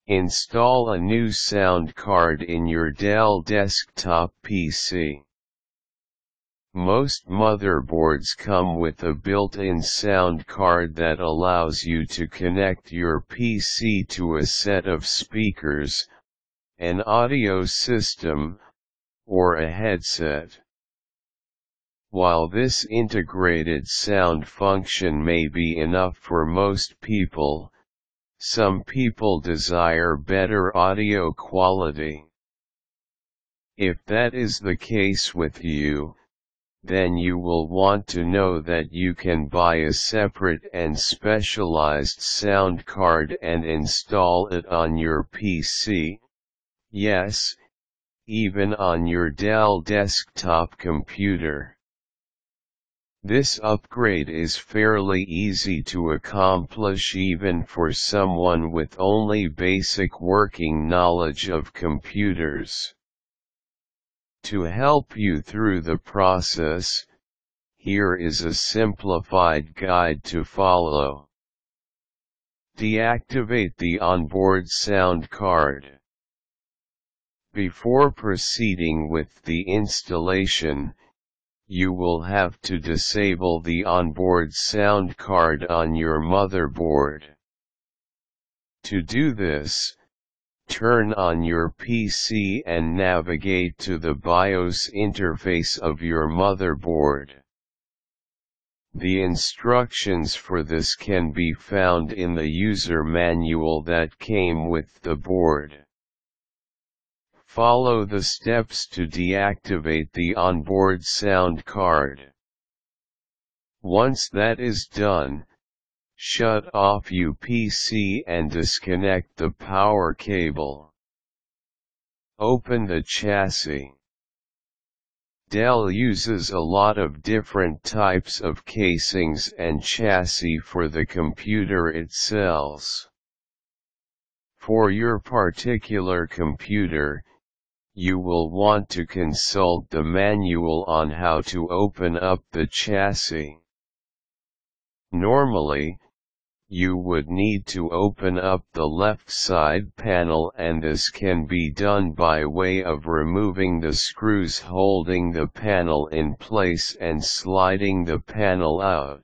Install a new sound card in your Dell desktop PC. Most motherboards come with a built-in sound card that allows you to connect your PC to a set of speakers, an audio system, or a headset. While this integrated sound function may be enough for most people, some people desire better audio quality. If that is the case with you, then you will want to know that you can buy a separate and specialized sound card and install it on your PC. Yes, even on your Dell desktop computer. This upgrade is fairly easy to accomplish even for someone with only basic working knowledge of computers. To help you through the process, here is a simplified guide to follow. Deactivate the onboard sound card. Before proceeding with the installation, you will have to disable the onboard sound card on your motherboard. To do this, turn on your PC and navigate to the BIOS interface of your motherboard. The instructions for this can be found in the user manual that came with the board. Follow the steps to deactivate the onboard sound card. Once that is done, shut off your PC and disconnect the power cable. Open the chassis. Dell uses a lot of different types of casings and chassis for the computer it sells. For your particular computer, you will want to consult the manual on how to open up the chassis. Normally, you would need to open up the left side panel, and this can be done by way of removing the screws holding the panel in place and sliding the panel out.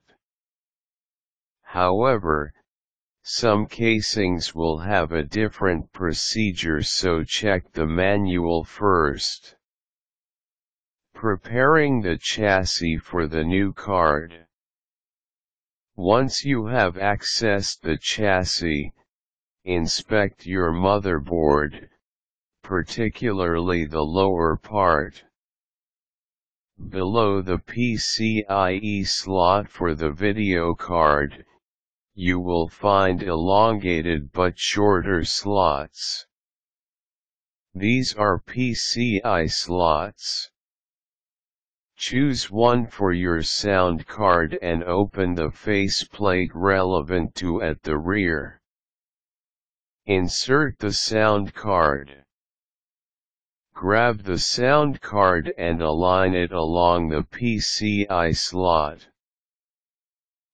However, some casings will have a different procedure, so check the manual first. Preparing the chassis for the new card. Once you have accessed the chassis, inspect your motherboard, particularly the lower part. Below the PCIe slot for the video card, you will find elongated but shorter slots. These are PCIe slots. Choose one for your sound card and open the faceplate relevant to at the rear. Insert the sound card. Grab the sound card and align it along the PCIe slot.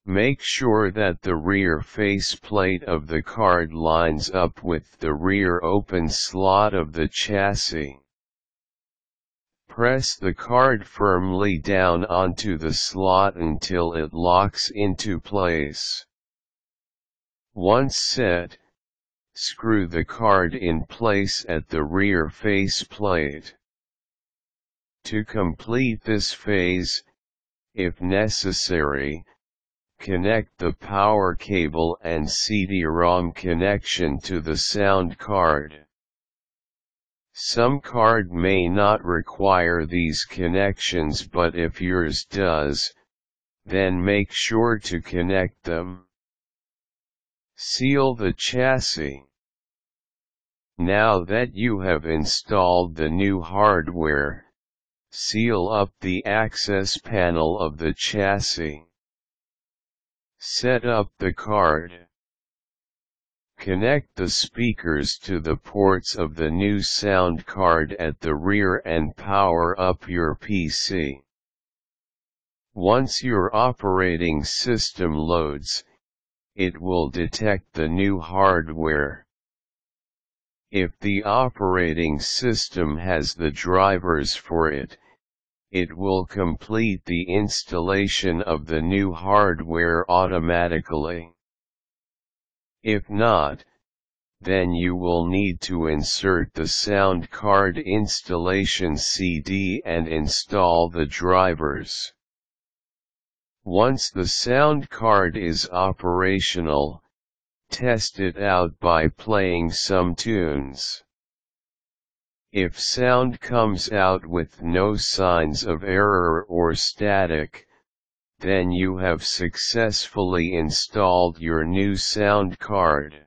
Make sure that the rear faceplate of the card lines up with the rear open slot of the chassis. Press the card firmly down onto the slot until it locks into place. Once set, screw the card in place at the rear faceplate. To complete this phase, if necessary, connect the power cable and CD-ROM connection to the sound card. Some card may not require these connections, but if yours does, then make sure to connect them. Seal the chassis. Now that you have installed the new hardware, seal up the access panel of the chassis. Set up the card. Connect the speakers to the ports of the new sound card at the rear and power up your PC. Once your operating system loads, it will detect the new hardware. If the operating system has the drivers for it, it will complete the installation of the new hardware automatically. If not, then you will need to insert the sound card installation CD and install the drivers. Once the sound card is operational, test it out by playing some tunes. If sound comes out with no signs of error or static, then you have successfully installed your new sound card.